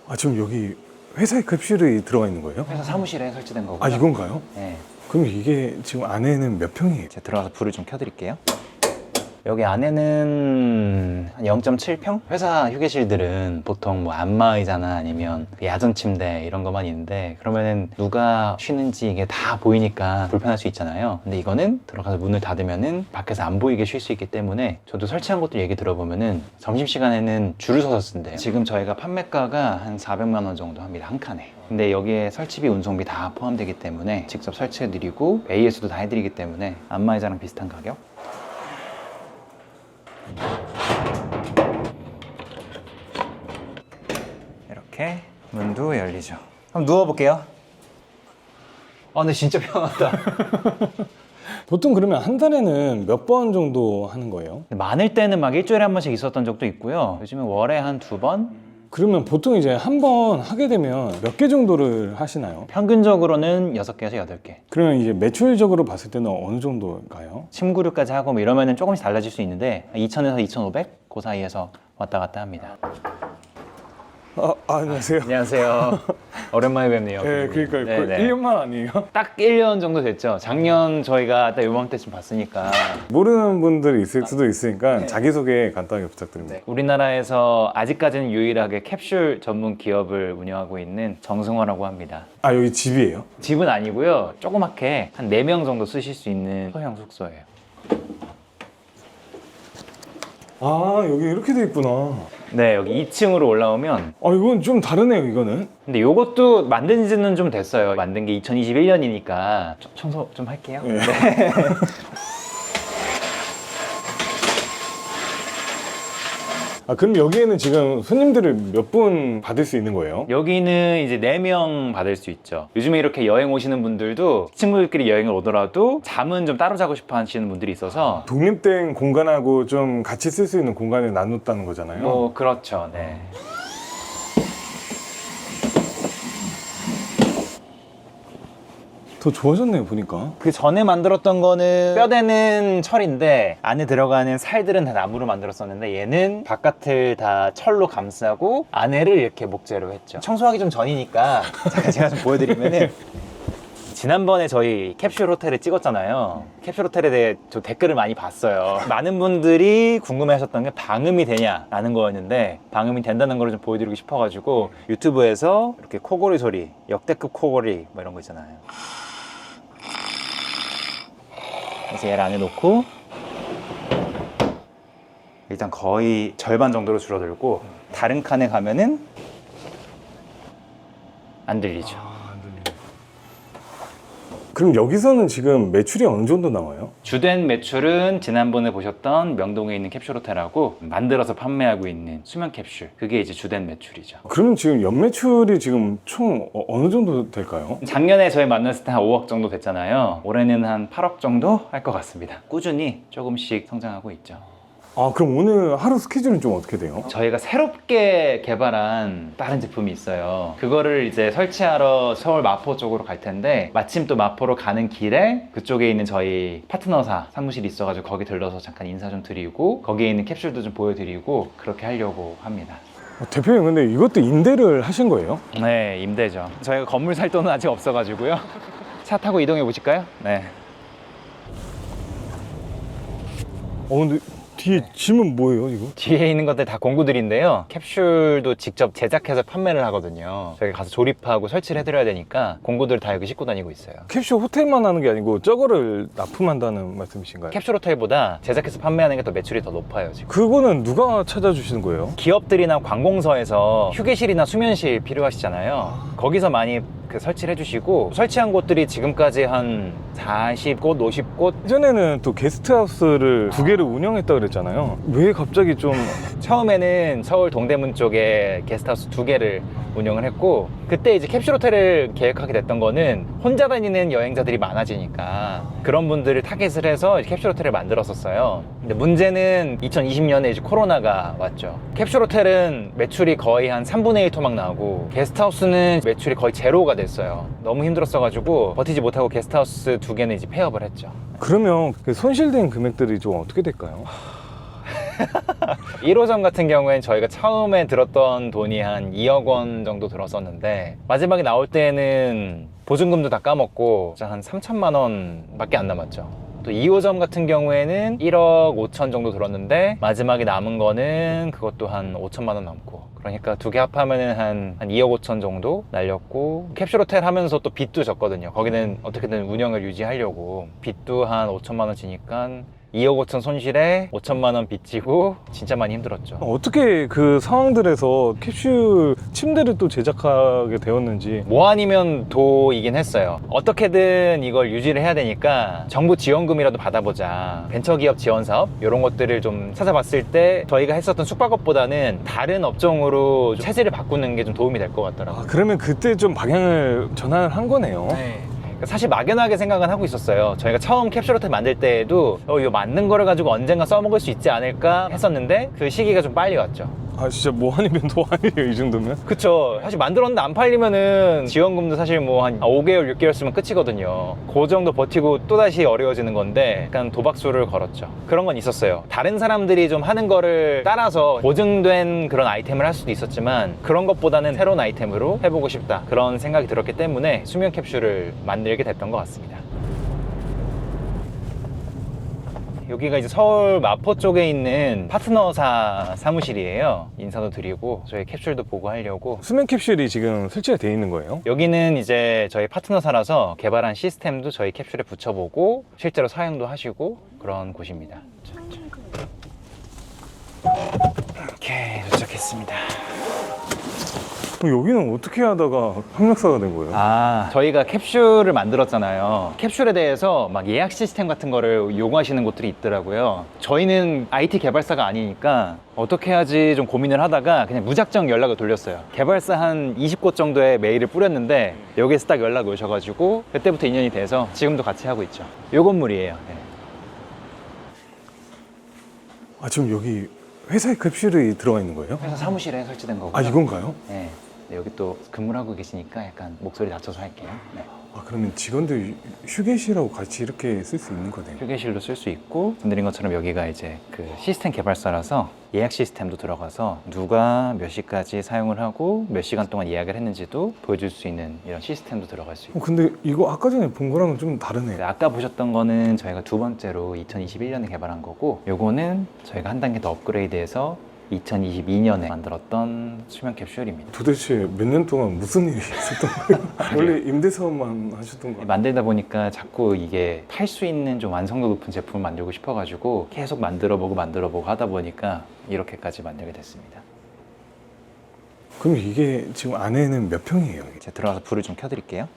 아, 지금 여기 회사에 캡슐이 들어가 있는 거예요? 회사 사무실에 설치된 거고요. 아, 이건가요? 네. 그럼 이게 지금 안에는 몇 평이에요? 제가 들어가서 불을 좀 켜드릴게요. 여기 안에는 한 0.7평? 회사 휴게실들은 보통 뭐 안마의자나 아니면 야전 침대 이런 것만 있는데, 그러면은 누가 쉬는지 이게 다 보이니까 불편할 수 있잖아요. 근데 이거는 들어가서 문을 닫으면은 밖에서 안 보이게 쉴 수 있기 때문에, 저도 설치한 것도 얘기 들어보면은 점심시간에는 줄을 서서 쓴대요. 지금 저희가 판매가가 한 400만 원 정도 합니다, 한 칸에. 근데 여기에 설치비, 운송비 다 포함되기 때문에 직접 설치해드리고 AS도 다 해드리기 때문에 안마의자랑 비슷한 가격. 이렇게 문도 열리죠. 한번 누워볼게요. 근데 진짜 편하다. 보통 그러면 한 달에는 몇 번 정도 하는 거예요? 많을 때는 막 일주일에 한 번씩 있었던 적도 있고요. 요즘은 월에 한 2번? 그러면 보통 이제 한 번 하게 되면 몇 개 정도를 하시나요? 평균적으로는 6개에서 8개. 그러면 이제 매출적으로 봤을 때는 어느 정도인가요? 침구류까지 하고 뭐 이러면은 조금씩 달라질 수 있는데 2,000에서 2,500? 그 사이에서 왔다 갔다 합니다. 안녕하세요. 안녕하세요. 오랜만에 뵙네요. 네, 그러니까 네네. 1년만 아니에요? 딱 1년 정도 됐죠. 작년 저희가 딱 요맘때쯤 봤으니까. 모르는 분들이 있을 수도 있으니까 자기소개 간단하게 부탁드립니다. 네. 우리나라에서 아직까지는 유일하게 캡슐 전문 기업을 운영하고 있는 정승화라고 합니다. 아, 여기 집이에요? 집은 아니고요. 조그맣게 한 4명 정도 쓰실 수 있는 소형 숙소예요. 아, 여기 이렇게 돼 있구나. 네, 여기 2층으로 올라오면, 아, 이건 좀 다르네요, 이거는. 근데 요것도 만든 지는 좀 됐어요. 만든 게 2021년이니까 청소 좀 할게요. 네. 아, 그럼 여기에는 지금 손님들을 몇 분 받을 수 있는 거예요? 여기는 이제 4명 받을 수 있죠. 요즘에 이렇게 여행 오시는 분들도 친구들끼리 여행을 오더라도 잠은 좀 따로 자고 싶어 하시는 분들이 있어서, 독립된 공간하고 좀 같이 쓸 수 있는 공간을 나눴다는 거잖아요. 뭐 그렇죠. 네. 더 좋아졌네요, 보니까. 그 전에 만들었던 거는 뼈대는 철인데 안에 들어가는 살들은 다 나무로 만들었었는데, 얘는 바깥을 다 철로 감싸고 안에를 이렇게 목재로 했죠. 청소하기 좀 전이니까 잠깐 제가 좀 보여드리면은, 지난번에 저희 캡슐 호텔을 찍었잖아요. 캡슐 호텔에 대해 저 댓글을 많이 봤어요. 많은 분들이 궁금해하셨던 게 방음이 되냐라는 거였는데, 방음이 된다는 걸 좀 보여드리고 싶어가지고 유튜브에서 이렇게 코골이 소리, 역대급 코골이 뭐 이런 거 있잖아요. 그래서 얘를 안에 놓고 일단 거의 절반 정도로 줄어들고, 다른 칸에 가면은 안 들리죠. 그럼 여기서는 지금 매출이 어느 정도 나와요? 주된 매출은 지난번에 보셨던 명동에 있는 캡슐 호텔하고 만들어서 판매하고 있는 수면 캡슐, 그게 이제 주된 매출이죠. 그러면 지금 연매출이 지금 총 어느 정도 될까요? 작년에 저희 만났을 때 한 5억 정도 됐잖아요. 올해는 한 8억 정도 할 것 같습니다. 꾸준히 조금씩 성장하고 있죠. 아, 그럼 오늘 하루 스케줄은 좀 어떻게 돼요? 저희가 새롭게 개발한 다른 제품이 있어요. 그거를 이제 설치하러 서울 마포 쪽으로 갈 텐데, 마침 또 마포로 가는 길에 그쪽에 있는 저희 파트너사 사무실이 있어가지고 거기 들러서 잠깐 인사 좀 드리고, 거기에 있는 캡슐도 좀 보여드리고, 그렇게 하려고 합니다. 대표님, 근데 이것도 임대를 하신 거예요? 네, 임대죠. 저희가 건물 살 돈은 아직 없어가지고요. 차 타고 이동해 보실까요? 네. 근데 뒤에 짐은 뭐예요, 이거? 뒤에 있는 것들 다 공구들인데요. 캡슐도 직접 제작해서 판매를 하거든요. 저희가 가서 조립하고 설치를 해드려야 되니까 공구들 다 여기 싣고 다니고 있어요. 캡슐 호텔만 하는 게 아니고 저거를 납품한다는 말씀이신가요? 캡슐 호텔보다 제작해서 판매하는 게 더 매출이 더 높아요, 지금. 그거는 누가 찾아주시는 거예요? 기업들이나 관공서에서 휴게실이나 수면실 필요하시잖아요. 거기서 많이 설치를 해주시고, 설치한 곳들이 지금까지 한 40곳, 50곳? 예전에는 또 게스트하우스를 2개를 운영했다 그랬잖아요. 왜 갑자기 좀 처음에는 서울 동대문 쪽에 게스트하우스 2개를 운영을 했고, 그때 이제 캡슐 호텔을 계획하게 됐던 거는 혼자 다니는 여행자들이 많아지니까 그런 분들을 타겟을 해서 캡슐 호텔을 만들었었어요. 근데 문제는 2020년에 이제 코로나가 왔죠. 캡슐 호텔은 매출이 거의 한 3분의 1 토막 나오고, 게스트하우스는 매출이 거의 제로가 됐어요. 너무 힘들었어가지고 버티지 못하고 게스트하우스 2개는 이제 폐업을 했죠. 그러면 그 손실된 금액들이 좀 어떻게 될까요? 1호점 같은 경우엔 저희가 처음에 들었던 돈이 한 2억 원 정도 들었었는데 마지막에 나올 때는 보증금도 다 까먹고 진짜 한 3천만 원 밖에 안 남았죠. 또 2호점 같은 경우에는 1억 5천 정도 들었는데 마지막에 남은 거는 그것도 한 5천만 원 남고, 그러니까 두 개 합하면은 한 2억 5천 정도 날렸고, 캡슐 호텔 하면서 또 빚도 졌거든요. 거기는 어떻게든 운영을 유지하려고 빚도 한 5천만 원 지니까 2억 5천 손실에 5천만 원 빚지고 진짜 많이 힘들었죠. 어떻게 그 상황들에서 캡슐 침대를 또 제작하게 되었는지. 뭐 아니면 도이긴 했어요. 어떻게든 이걸 유지를 해야 되니까 정부 지원금이라도 받아보자. 벤처기업 지원 사업 이런 것들을 좀 찾아봤을 때 저희가 했었던 숙박업보다는 다른 업종으로 좀 체질을 바꾸는 게 좀 도움이 될 것 같더라고요. 그러면 그때 좀 방향을 전환을 한 거네요. 네. 사실 막연하게 생각은 하고 있었어요. 저희가 처음 캡슐 호텔 만들 때에도 이거 만든 거를 가지고 언젠가 써먹을 수 있지 않을까 했었는데 그 시기가 좀 빨리 왔죠. 진짜 뭐 아니면 또 아니에요, 이 정도면? 그쵸. 사실 만들었는데 안 팔리면은 지원금도 사실 뭐 한 5개월, 6개월 쓰면 끝이거든요. 그 정도 버티고 또다시 어려워지는 건데 약간 도박수를 걸었죠. 그런 건 있었어요. 다른 사람들이 좀 하는 거를 따라서 보증된 그런 아이템을 할 수도 있었지만 그런 것보다는 새로운 아이템으로 해보고 싶다. 그런 생각이 들었기 때문에 수면 캡슐을 만들게 됐던 것 같습니다. 여기가 이제 서울 마포 쪽에 있는 파트너사 사무실이에요. 인사도 드리고 저희 캡슐도 보고 하려고. 수면 캡슐이 지금 설치가 되어 있는 거예요? 여기는 이제 저희 파트너사라서 개발한 시스템도 저희 캡슐에 붙여보고 실제로 사용도 하시고 그런 곳입니다. 오케이, 도착했습니다. 그럼 여기는 어떻게 하다가 협력사가 된 거예요? 저희가 캡슐을 만들었잖아요. 캡슐에 대해서 막 예약 시스템 같은 거를 요구하시는 곳들이 있더라고요. 저희는 IT 개발사가 아니니까 어떻게 해야지 좀 고민을 하다가 그냥 무작정 연락을 돌렸어요. 개발사 한 20곳 정도의 메일을 뿌렸는데 여기에서 딱 연락이 오셔가지고 그때부터 인연이 돼서 지금도 같이 하고 있죠. 요 건물이에요. 네. 지금 여기 회사에 캡슐이 들어가 있는 거예요? 회사 사무실에 설치된 거고요. 이건가요? 네. 네, 여기 또 근무를 하고 계시니까 약간 목소리 낮춰서 할게요. 네. 그러면 직원들 휴게실하고 같이 이렇게 쓸 수 있는 거네요? 휴게실로 쓸 수 있고, 말씀드린 것처럼 여기가 이제 그 시스템 개발사라서 예약 시스템도 들어가서 누가 몇 시까지 사용을 하고 몇 시간 동안 예약을 했는지도 보여줄 수 있는 이런 시스템도 들어갈 수 있고. 근데 이거 아까 전에 본 거랑은 좀 다르네요. 네, 아까 보셨던 거는 저희가 두 번째로 2021년에 개발한 거고, 요거는 저희가 한 단계 더 업그레이드해서 2022년에 만들었던 수면 캡슐입니다. 도대체 몇 년 동안 무슨 일이 있었던 거예요? 원래 임대 사업만 하셨던 거예요? 만들다 보니까 자꾸 이게 팔 수 있는 좀 완성도 높은 제품을 만들고 싶어가지고 계속 만들어보고 하다 보니까 이렇게까지 만들게 됐습니다. 그럼 이게 지금 안에는 몇 평이에요? 제가 들어가서 불을 좀 켜드릴게요.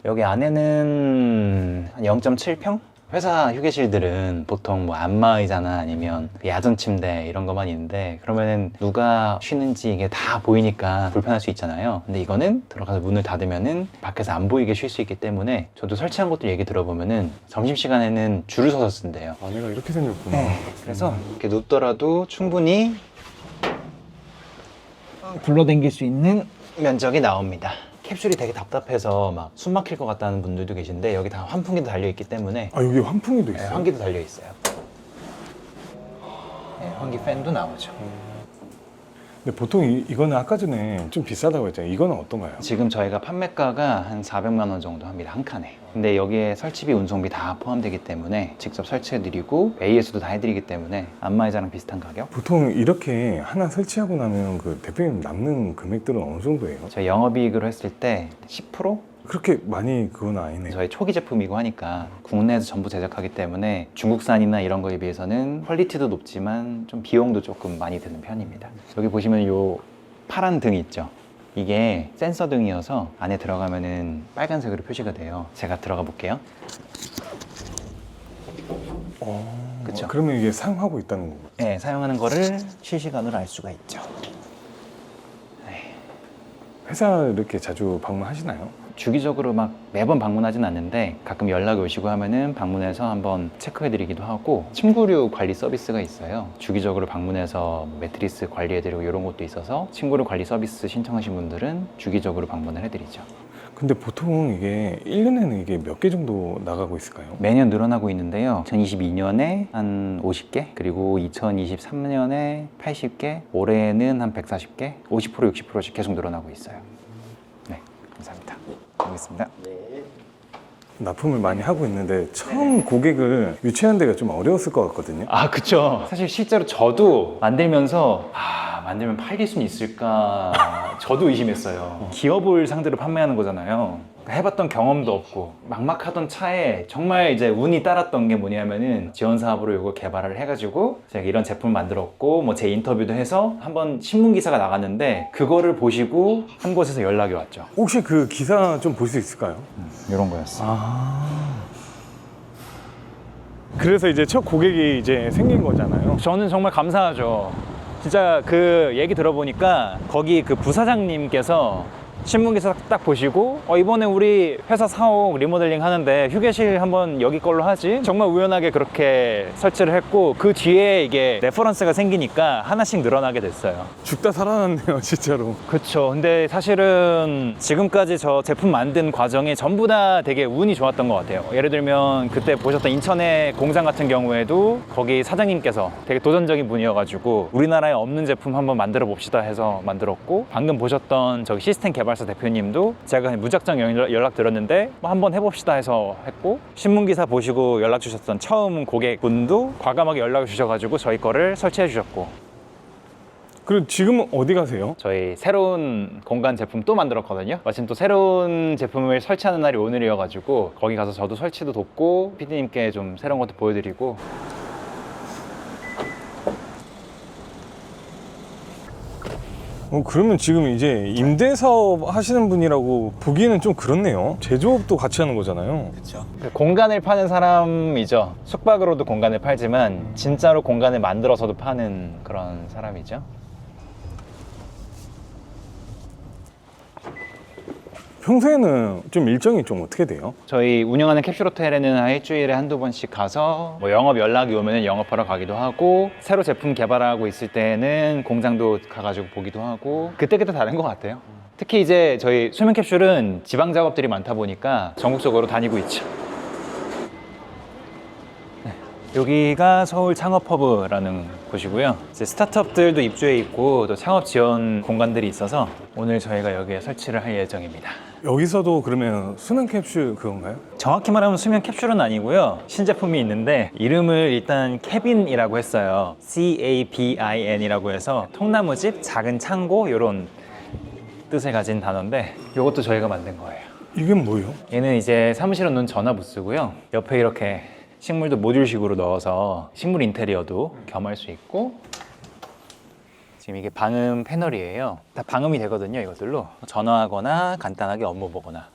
여기 안에는 한 0.7평? 회사 휴게실들은 보통 뭐 안마의자나 아니면 야전 침대 이런 것만 있는데, 그러면은 누가 쉬는지 이게 다 보이니까 불편할 수 있잖아요. 근데 이거는 들어가서 문을 닫으면은 밖에서 안 보이게 쉴 수 있기 때문에, 저도 설치한 것들 얘기 들어보면은 점심시간에는 줄을 서서 쓴대요. 안에가 이렇게 생겼구나. 네. 그래서 이렇게 눕더라도 충분히 굴러당길 수 있는 면적이 나옵니다. 캡슐이 되게 답답해서 막 숨 막힐 것 같다는 분들도 계신데 여기 다 환풍기도 달려있기 때문에. 여기 환풍기도 네, 있어요? 환기도 달려있어요. 네, 환기 팬도 나오죠. 근데 보통 이거는 아까 전에 좀 비싸다고 했잖아요. 이거는 어떤가요? 지금 저희가 판매가가 한 400만 원 정도 합니다, 한 칸에. 근데 여기에 설치비, 운송비 다 포함되기 때문에 직접 설치해드리고 AS도 다 해드리기 때문에 안마의자랑 비슷한 가격. 보통 이렇게 하나 설치하고 나면 그 대표님 남는 금액들은 어느 정도예요? 저희 영업이익으로 했을 때 10%? 그렇게 많이 그건 아니네요. 저희 초기 제품이고 하니까 국내에서 전부 제작하기 때문에 중국산이나 이런 거에 비해서는 퀄리티도 높지만 좀 비용도 조금 많이 드는 편입니다. 여기 보시면 요 파란 등이 있죠. 이게 센서 등이어서 안에 들어가면은 빨간색으로 표시가 돼요. 제가 들어가 볼게요. 그쵸? 그러면 이게 사용하고 있다는 거고. 네, 사용하는 거를 실시간으로 알 수가 있죠. 회사 이렇게 자주 방문하시나요? 주기적으로 막 매번 방문하진 않는데 가끔 연락이 오시고 하면은 방문해서 한번 체크해드리기도 하고, 침구류 관리 서비스가 있어요. 주기적으로 방문해서 매트리스 관리해드리고 이런 것도 있어서 침구류 관리 서비스 신청하신 분들은 주기적으로 방문을 해드리죠. 근데 보통 이게 1년에는 이게 몇 개 정도 나가고 있을까요? 매년 늘어나고 있는데요. 2022년에 한 50개, 그리고 2023년에 80개, 올해는 한 140개, 50% 60%씩 계속 늘어나고 있어요. 네, 감사합니다. 알겠습니다. 납품을 많이 하고 있는데 처음 고객을 유치하는 데가 좀 어려웠을 것 같거든요. 아, 그쵸. 사실 실제로 저도 만들면서 만들면 팔릴 수는 있을까 저도 의심했어요. 기업을 상대로 판매하는 거잖아요. 해봤던 경험도 없고 막막하던 차에 정말 이제 운이 따랐던 게 뭐냐면은 지원 사업으로 이걸 개발을 해가지고 제가 이런 제품을 만들었고 뭐 제 인터뷰도 해서 한번 신문 기사가 나갔는데 그거를 보시고 한 곳에서 연락이 왔죠. 혹시 그 기사 좀 볼 수 있을까요? 이런 거였어요. 그래서 이제 첫 고객이 이제 생긴 거잖아요. 저는 정말 감사하죠. 진짜 그 얘기 들어보니까 거기 그 부사장님께서 신문기사 딱 보시고 이번에 우리 회사 사옥 리모델링 하는데 휴게실 한번 여기 걸로 하지? 정말 우연하게 그렇게 설치를 했고 그 뒤에 이게 레퍼런스가 생기니까 하나씩 늘어나게 됐어요. 죽다 살아났네요, 진짜로. 그쵸. 근데 사실은 지금까지 저 제품 만든 과정이 전부 다 되게 운이 좋았던 것 같아요. 예를 들면 그때 보셨던 인천의 공장 같은 경우에도 거기 사장님께서 되게 도전적인 분이어가지고 우리나라에 없는 제품 한번 만들어 봅시다 해서 만들었고, 방금 보셨던 저기 시스템 개발사 대표님도 제가 그냥 무작정 연락 드렸는데 뭐 한번 해봅시다 해서 했고, 신문기사 보시고 연락 주셨던 처음 고객분도 과감하게 연락을 주셔가지고 저희 거를 설치해 주셨고. 그리고 지금은 어디 가세요? 저희 새로운 공간 제품 또 만들었거든요. 마침 또 새로운 제품을 설치하는 날이 오늘이어가지고 거기 가서 저도 설치도 돕고 PD님께 좀 새로운 것도 보여드리고. 그러면 지금 이제 임대 사업 하시는 분이라고 보기에는 좀 그렇네요. 제조업도 같이 하는 거잖아요. 그렇죠. 공간을 파는 사람이죠. 숙박으로도 공간을 팔지만 진짜로 공간을 만들어서도 파는 그런 사람이죠. 평소에는 좀 일정이 좀 어떻게 돼요? 저희 운영하는 캡슐 호텔에는 일주일에 한두 번씩 가서 뭐 영업 연락이 오면 영업하러 가기도 하고, 새로 제품 개발하고 있을 때는 공장도 가가지고 보기도 하고, 그때그때 다른 것 같아요. 특히 이제 저희 수면 캡슐은 지방 작업들이 많다 보니까 전국적으로 다니고 있죠. 여기가 서울 창업허브라는 곳이고요. 이제 스타트업들도 입주해 있고 또 창업 지원 공간들이 있어서 오늘 저희가 여기에 설치를 할 예정입니다. 여기서도 그러면 수능 캡슐 그건가요? 정확히 말하면 수면 캡슐은 아니고요. 신제품이 있는데 이름을 일단 캐빈이라고 했어요. CABIN이라고 해서 통나무집, 작은 창고 이런 뜻을 가진 단어인데 이것도 저희가 만든 거예요. 이게 뭐예요? 얘는 이제 사무실에 놓은 전화 부스고요. 옆에 이렇게 식물도 모듈식으로 넣어서 식물 인테리어도 겸할 수 있고, 지금 이게 방음 패널이에요. 다 방음이 되거든요. 이것들로 전화하거나 간단하게 업무 보거나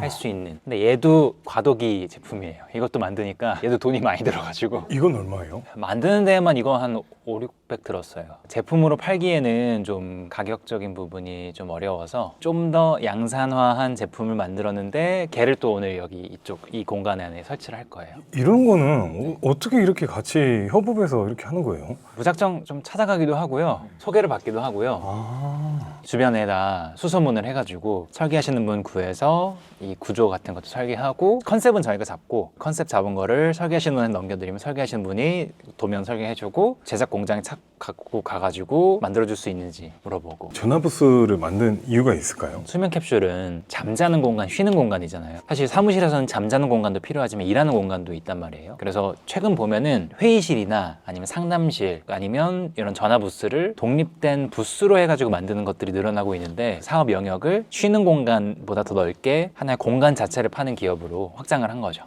할 수 있는. 근데 얘도 과도기 제품이에요. 이것도 만드니까 얘도 돈이 많이 들어가지고. 이건 얼마예요? 만드는 데에만 이거 한 5, 600 들었어요. 제품으로 팔기에는 좀 가격적인 부분이 좀 어려워서 좀 더 양산화한 제품을 만들었는데 걔를 또 오늘 여기 이쪽 이 공간 안에 설치를 할 거예요. 이런 거는 어떻게 이렇게 같이 협업해서 이렇게 하는 거예요? 무작정 좀 찾아가기도 하고요. 소개를 받기도 하고요. 주변에다 수소문을 해가지고 설계하시는 분 구해서 이 구조 같은 것도 설계하고, 컨셉은 저희가 잡고 컨셉 잡은 거를 설계하시는 분한테 넘겨드리면 설계하시는 분이 도면 설계해주고 제작 공장에 갖고 가가지고 만들어줄 수 있는지 물어보고. 전화부스를 만든 이유가 있을까요? 수면 캡슐은 잠자는 공간, 쉬는 공간이잖아요. 사실 사무실에서는 잠자는 공간도 필요하지만 일하는 공간도 있단 말이에요. 그래서 최근 보면은 회의실이나 아니면 상담실 아니면 이런 전화부스를 독립된 부스로 해가지고 만드는 것들이 늘어나고 있는데, 사업 영역을 쉬는 공간보다 더 넓게 하나의 공간 자체를 파는 기업으로 확장을 한 거죠.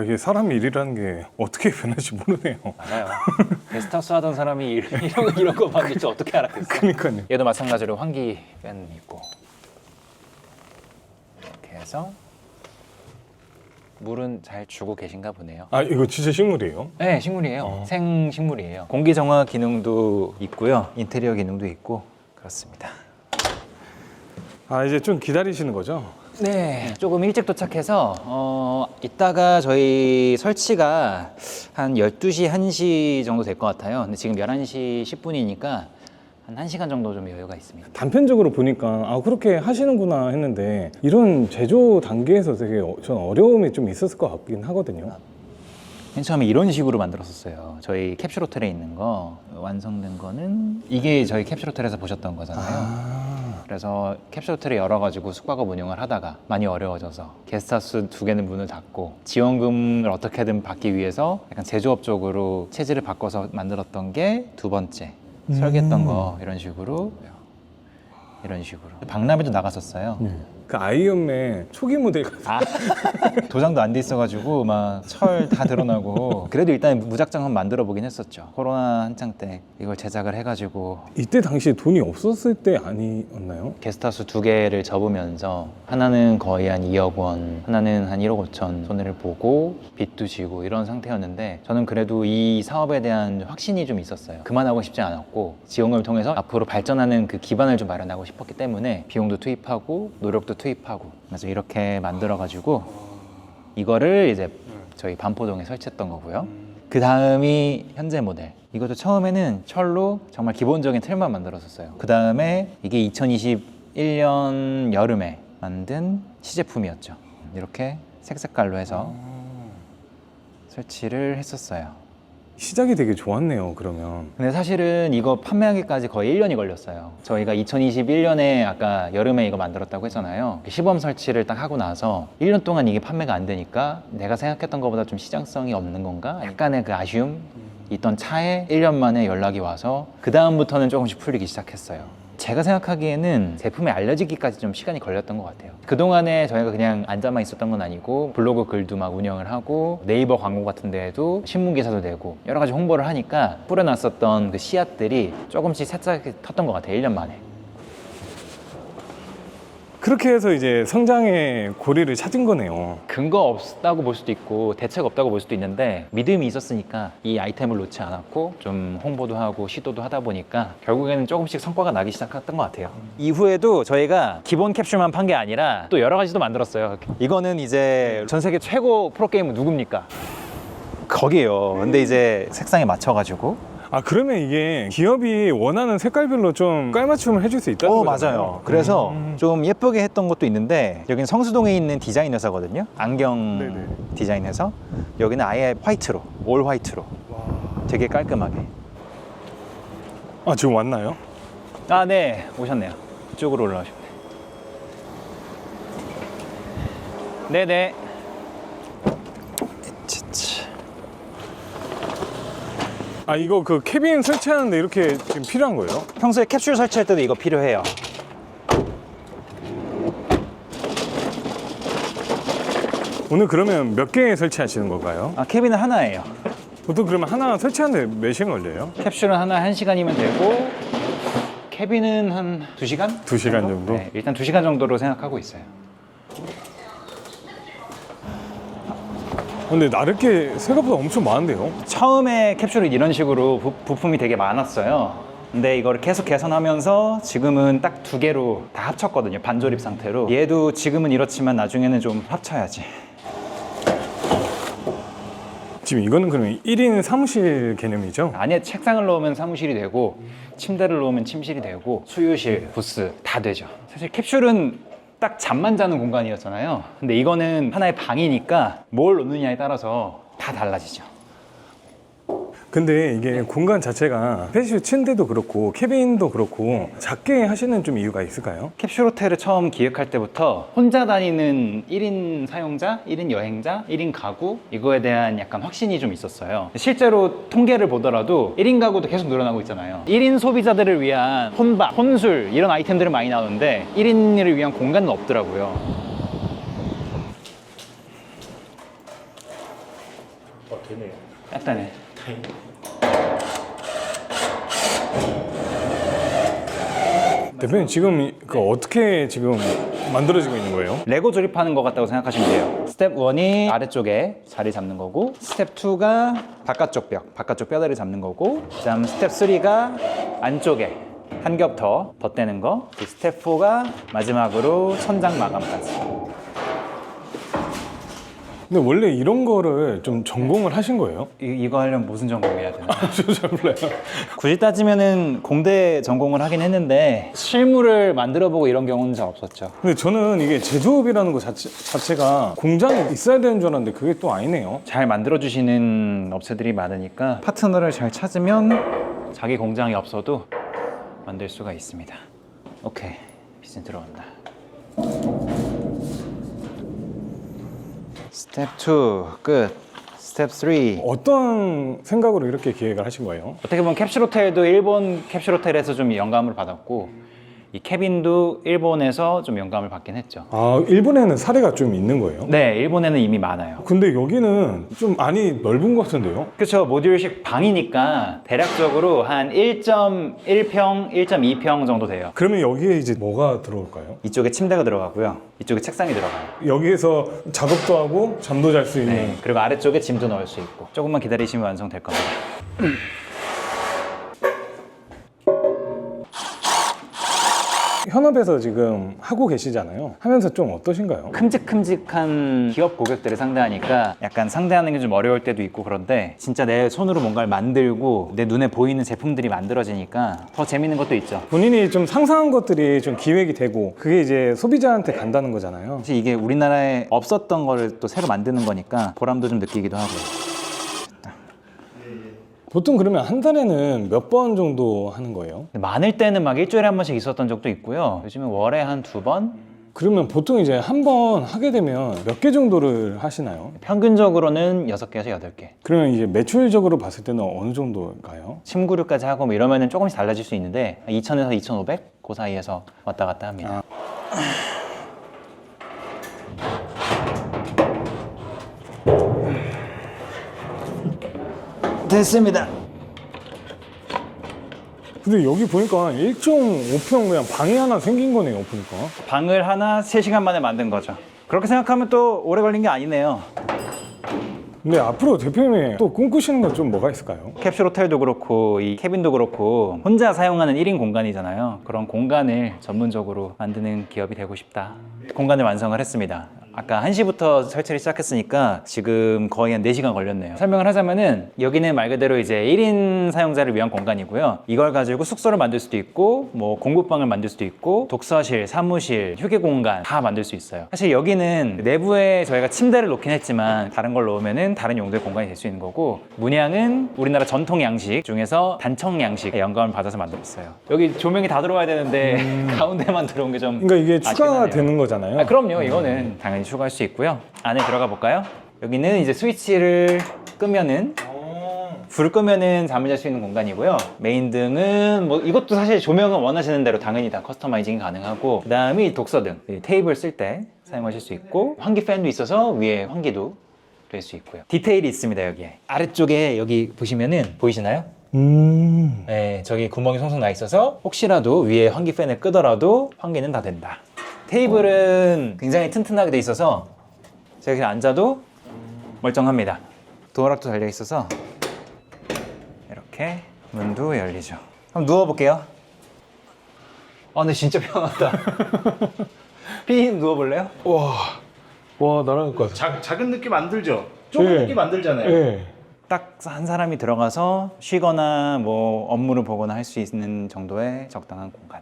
이게 사람 일이라는 게 어떻게 변할지 모르네요. 맞아요. 게스트하우스 하던 사람이 이런 거 만들지 어떻게 알았겠어. 그러니까요. 얘도 마찬가지로 환기팬 있고, 이렇게 해서 물은 잘 주고 계신가 보네요. 이거 진짜 식물이에요? 네, 식물이에요. 생식물이에요. 공기 정화 기능도 있고요. 인테리어 기능도 있고 그렇습니다. 이제 좀 기다리시는 거죠? 네, 조금 일찍 도착해서 이따가 저희 설치가 한 12시, 1시 정도 될 것 같아요. 근데 지금 11시 10분이니까 한 1시간 정도 좀 여유가 있습니다. 단편적으로 보니까 아 그렇게 하시는구나 했는데 이런 제조 단계에서 되게 전 어려움이 좀 있었을 것 같긴 하거든요. 맨 처음에 이런 식으로 만들었었어요. 저희 캡슐 호텔에 있는 거 완성된 거는 이게 저희 캡슐 호텔에서 보셨던 거잖아요. 그래서 캡슐 호텔을 열어가지고 숙박업 운영을 하다가 많이 어려워져서 게스트하우스 2개는 문을 닫고 지원금을 어떻게든 받기 위해서 약간 제조업 쪽으로 체질을 바꿔서 만들었던 게 2번째. 설계했던 거 이런 식으로 박람회도 나갔었어요. 그 아이언맨 초기 모델 같은 도장도 안 돼 있어가지고 막 철 다 드러나고 그래도 일단 무작정 한번 만들어 보긴 했었죠. 코로나 한창 때 이걸 제작을 해가지고 이때 당시에 돈이 없었을 때 아니었나요? 게스트하우스 2개를 접으면서 하나는 거의 한 2억 원, 하나는 한 1억 5천 손해를 보고 빚도 지고 이런 상태였는데 저는 그래도 이 사업에 대한 확신이 좀 있었어요. 그만하고 싶지 않았고 지원금을 통해서 앞으로 발전하는 그 기반을 좀 마련하고 싶었기 때문에 비용도 투입하고 노력도 투입하고 그래서 이렇게 만들어가지고 이거를 이제 저희 반포동에 설치했던 거고요. 그 다음이 현재 모델. 이것도 처음에는 철로 정말 기본적인 틀만 만들었었어요. 그 다음에 이게 2021년 여름에 만든 시제품이었죠. 이렇게 색깔로 해서 설치를 했었어요. 시작이 되게 좋았네요. 그러면 근데 사실은 이거 판매하기까지 거의 1년이 걸렸어요. 저희가 2021년에 아까 여름에 이거 만들었다고 했잖아요. 시범 설치를 딱 하고 나서 1년 동안 이게 판매가 안 되니까 내가 생각했던 것보다 좀 시장성이 없는 건가? 약간의 그 아쉬움 있던 차에 1년 만에 연락이 와서 그 다음부터는 조금씩 풀리기 시작했어요. 제가 생각하기에는 제품이 알려지기까지 좀 시간이 걸렸던 것 같아요. 그동안에 저희가 그냥 앉아만 있었던 건 아니고 블로그 글도 막 운영을 하고 네이버 광고 같은 데에도 신문 기사도 내고 여러 가지 홍보를 하니까 뿌려놨었던 그 씨앗들이 조금씩 새싹이 텄던 것 같아요. 1년 만에. 그렇게 해서 이제 성장의 고리를 찾은 거네요. 근거 없다고 볼 수도 있고 대책 없다고 볼 수도 있는데 믿음이 있었으니까 이 아이템을 놓지 않았고 좀 홍보도 하고 시도도 하다 보니까 결국에는 조금씩 성과가 나기 시작했던 것 같아요. 이후에도 저희가 기본 캡슐만 판 게 아니라 또 여러 가지도 만들었어요. 이거는 이제 전 세계 최고 프로게이머 누굽니까? 거기에요. 근데 이제 색상에 맞춰가지고 아 그러면 이게 기업이 원하는 색깔별로 좀 깔맞춤을 해줄 수 있다는 거잖아요. 맞아요. 그래서 좀 예쁘게 했던 것도 있는데 여기는 성수동에 있는 디자인 회사거든요. 안경 네네. 디자인 회사. 여기는 아예 화이트로, 올 화이트로 되게 깔끔하게. 아 지금 왔나요? 아, 네. 오셨네요. 이쪽으로 올라오셨네. 네네. 아 이거 그 캐빈 설치하는데 이렇게 지금 필요한 거예요? 평소에 캡슐 설치할 때도 이거 필요해요. 오늘 그러면 몇 개 설치하시는 건가요? 아, 캐빈은 하나예요. 보통 그러면 하나 설치하는데 몇 시간 걸려요? 캡슐은 하나 1시간이면 되고 캐빈은 한 2시간? 2시간 정도? 네, 일단 2시간 정도로 생각하고 있어요. 근데 나를 게 생각보다 엄청 많은데요? 처음에 캡슐은 이런 식으로 부품이 되게 많았어요. 근데 이거를 계속 개선하면서 지금은 딱 2개로 다 합쳤거든요. 반조립 상태로. 얘도 지금은 이렇지만 나중에는 좀 합쳐야지. 지금 이거는 그러면 1인 사무실 개념이죠? 안에 책상을 넣으면 사무실이 되고 침대를 놓으면 침실이 되고 수유실, 부스 다 되죠. 사실 캡슐은 딱 잠만 자는 공간이었잖아요. 근데 이거는 하나의 방이니까 뭘 놓느냐에 따라서 다 달라지죠. 근데 이게 공간 자체가 패시브 침대도 그렇고 캐빈도 그렇고 작게 하시는 좀 이유가 있을까요? 캡슐 호텔을 처음 기획할 때부터 혼자 다니는 1인 사용자, 1인 여행자, 1인 가구 이거에 대한 약간 확신이 좀 있었어요. 실제로 통계를 보더라도 1인 가구도 계속 늘어나고 있잖아요. 1인 소비자들을 위한 혼밥, 혼술 이런 아이템들은 많이 나오는데 1인을 위한 공간은 없더라고요. 되네요. 약간의 대표님 지금 그 어떻게 지금 만들어지고 있는 거예요? 레고 조립하는 것 같다고 생각하시면 돼요. 스텝 1이 아래쪽에 자리 잡는 거고 스텝 2가 바깥쪽 벽, 바깥쪽 뼈다리 잡는 거고 그 다음 스텝 3가 안쪽에 한 겹 더 덧대는 거 스텝 4가 마지막으로 천장 마감까지. 근데 원래 이런 거를 좀 전공을 하신 거예요? 이거 하려면 무슨 전공해야 되나? 저 잘 몰라요. 굳이 따지면은 공대 전공을 하긴 했는데 실물을 만들어보고 이런 경우는 잘 없었죠. 근데 저는 이게 제조업이라는 거 자체가 공장이 있어야 되는 줄 알았는데 그게 또 아니네요. 잘 만들어주시는 업체들이 많으니까 파트너를 잘 찾으면 자기 공장이 없어도 만들 수가 있습니다. 오케이, 피스톤 들어간다. 스텝 2 끝. 스텝 3 어떤 생각으로 이렇게 기획을 하신 거예요? 어떻게 보면 캡슐 호텔도 일본 캡슐 호텔에서 좀 영감을 받았고 이 캐빈도 일본에서 좀 영감을 받긴 했죠. 아, 일본에는 사례가 좀 있는 거예요? 네, 일본에는 이미 많아요. 근데 여기는 좀 많이 넓은 것 같은데요? 그렇죠. 모듈식 방이니까 대략적으로 한 1.1평, 1.2평 정도 돼요. 그러면 여기에 이제 뭐가 들어올까요? 이쪽에 침대가 들어가고요. 이쪽에 책상이 들어가요. 여기에서 작업도 하고 잠도 잘 수 있는. 네, 그리고 아래쪽에 짐도 넣을 수 있고 조금만 기다리시면 완성될 겁니다. 현업에서 지금 하고 계시잖아요. 하면서 좀 어떠신가요? 큼직큼직한 기업 고객들을 상대하니까 약간 상대하는 게 좀 어려울 때도 있고 그런데 진짜 내 손으로 뭔가를 만들고 내 눈에 보이는 제품들이 만들어지니까 더 재밌는 것도 있죠. 본인이 좀 상상한 것들이 좀 기획이 되고 그게 이제 소비자한테 간다는 거잖아요. 사실 이게 우리나라에 없었던 거를 또 새로 만드는 거니까 보람도 좀 느끼기도 하고요. 보통 그러면 한 달에는 몇 번 정도 하는 거예요? 많을 때는 막 일주일에 한 번씩 있었던 적도 있고요. 요즘은 월에 한 2번? 그러면 보통 이제 한 번 하게 되면 몇 개 정도를 하시나요? 평균적으로는 6개에서 8개. 그러면 이제 매출적으로 봤을 때는 어느 정도일까요? 침구류까지 하고 뭐 이러면은 조금씩 달라질 수 있는데 2,000에서 2,500? 그 사이에서 왔다 갔다 합니다. 됐습니다. 근데 여기 보니까 1.5평 그냥 방이 하나 생긴 거네요, 보니까. 방을 하나 3시간 만에 만든 거죠. 그렇게 생각하면 또 오래 걸린 게 아니네요. 근데 앞으로 대표님이 또 꿈꾸시는 건 좀 뭐가 있을까요? 캡슐 호텔도 그렇고 이 캐빈도 그렇고 혼자 사용하는 1인 공간이잖아요. 그런 공간을 전문적으로 만드는 기업이 되고 싶다. 공간을 완성을 했습니다. 아까 1시부터 설치를 시작했으니까 지금 거의 한 4시간 걸렸네요. 설명을 하자면은 여기는 말 그대로 이제 1인 사용자를 위한 공간이고요. 이걸 가지고 숙소를 만들 수도 있고 뭐 공부방을 만들 수도 있고 독서실, 사무실, 휴게 공간 다 만들 수 있어요. 사실 여기는 내부에 저희가 침대를 놓긴 했지만 다른 걸 놓으면은 다른 용도의 공간이 될 수 있는 거고 문양은 우리나라 전통 양식 중에서 단청 양식의 영감을 받아서 만들었어요. 여기 조명이 다 들어와야 되는데 가운데만 들어온 게 좀 그러니까 이게 추가가 아쉽긴 하네요. 되는 거잖아요. 아, 그럼요. 이거는 당연히 추가할 수 있고요. 안에 들어가 볼까요? 여기는 이제 스위치를 끄면은 불 끄면은 잠을 잘 수 있는 공간이고요. 메인 등은 뭐 이것도 사실 조명은 원하시는 대로 당연히 다 커스터마이징이 가능하고 그 다음에 이 독서등, 이 테이블 쓸 때 사용하실 수 있고 환기 팬도 있어서 위에 환기도 될 수 있고요. 디테일이 있습니다. 여기에 아래쪽에 여기 보시면은 보이시나요? 네, 저기 구멍이 송송 나 있어서 혹시라도 위에 환기 팬을 끄더라도 환기는 다 된다. 테이블은 굉장히 튼튼하게 돼 있어서 제가 그냥 앉아도 멀쩡합니다. 도어락도 달려 있어서 이렇게 문도 열리죠. 한번 누워볼게요. 아, 근데 진짜 편하다. 피디님 누워볼래요? 와, 날아갈 것 같아. 작은 느낌 안 들죠? 좁은 네. 느낌 안 들잖아요. 네. 딱 한 사람이 들어가서 쉬거나 뭐 업무를 보거나 할 수 있는 정도의 적당한 공간.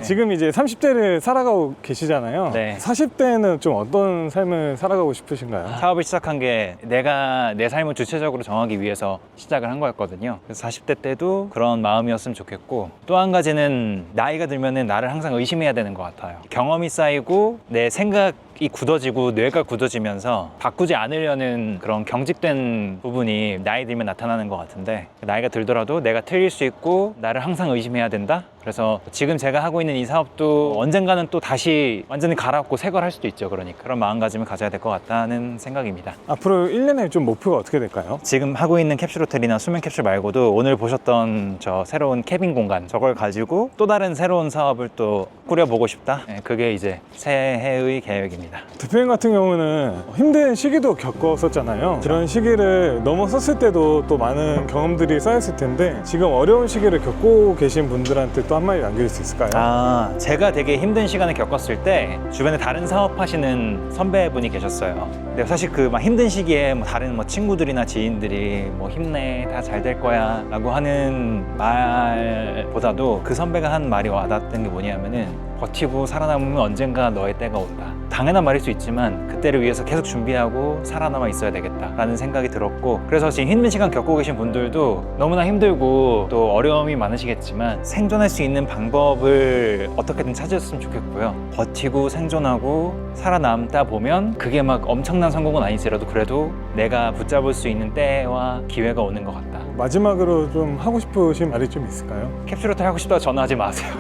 지금 이제 30대를 살아가고 계시잖아요. 네. 40대는 좀 어떤 삶을 살아가고 싶으신가요? 사업을 시작한 게 내가 내 삶을 주체적으로 정하기 위해서 시작을 한 거였거든요. 그래서 40대 때도 그런 마음이었으면 좋겠고 또 한 가지는 나이가 들면은 나를 항상 의심해야 되는 것 같아요. 경험이 쌓이고 내 생각이 굳어지고 뇌가 굳어지면서 바꾸지 않으려는 그런 경직된 부분이 나이 들면 나타나는 것 같은데 나이가 들더라도 내가 틀릴 수 있고 나를 항상 의심해야 된다? 그래서 지금 제가 하고 있는 이 사업도 언젠가는 또 다시 완전히 갈아엎고 새 걸 할 수도 있죠. 그러니까 그런 마음가짐을 가져야 될 것 같다는 생각입니다. 앞으로 1년에 좀 목표가 어떻게 될까요? 지금 하고 있는 캡슐 호텔이나 수면 캡슐 말고도 오늘 보셨던 저 새로운 캐빈 공간 저걸 가지고 또 다른 새로운 사업을 또 꾸려보고 싶다. 네, 그게 이제 새해의 계획입니다. 있습니다. 대표님 같은 경우는 힘든 시기도 겪었었잖아요. 그런 시기를 넘어섰을 때도 또 많은 경험들이 쌓였을 텐데 지금 어려운 시기를 겪고 계신 분들한테 또 한마디 남길 수 있을까요? 제가 되게 힘든 시간을 겪었을 때 주변에 다른 사업하시는 선배분이 계셨어요. 근데 사실 그 막 힘든 시기에 뭐 다른 뭐 친구들이나 지인들이 뭐 힘내, 다 잘 될 거야 라고 하는 말보다도 그 선배가 한 말이 와닿았던 게 뭐냐면은 버티고 살아남으면 언젠가 너의 때가 온다. 당연한 말일 수 있지만 그때를 위해서 계속 준비하고 살아남아 있어야 되겠다라는 생각이 들었고, 그래서 지금 힘든 시간 겪고 계신 분들도 너무나 힘들고 또 어려움이 많으시겠지만 생존할 수 있는 방법을 어떻게든 찾았으면 좋겠고요. 버티고 생존하고 살아남다 보면 그게 막 엄청난 성공은 아니더라도 그래도 내가 붙잡을 수 있는 때와 기회가 오는 것 같다. 마지막으로 좀 하고 싶으신 말이 좀 있을까요? 캡슐호텔 하고 싶다 전화하지 마세요.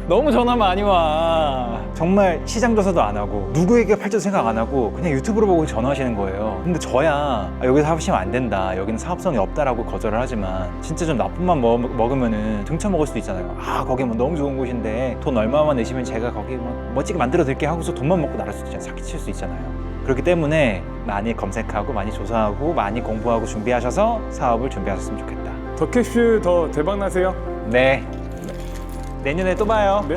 너무 전화 많이 와. 정말 시장 조사도 안 하고 누구에게 팔지도 생각 안 하고 그냥 유튜브로 보고 전화하시는 거예요. 근데 저야 여기서 하시면 안 된다, 여기는 사업성이 없다라고 거절을 하지만 진짜 좀 나쁜 맘 먹으면은 등쳐먹을 수도 있잖아요. 거기 뭐 너무 좋은 곳인데 돈 얼마만 내시면 제가 거기 뭐 멋지게 만들어 드릴게 하고서 돈만 먹고 나갈 수도 있잖아요. 사기칠 수 있잖아요. 그렇기 때문에 많이 검색하고 많이 조사하고 많이 공부하고 준비하셔서 사업을 준비하셨으면 좋겠다. 더 캡슐 더 대박 나세요. 네. 내년에 또 봐요. 네.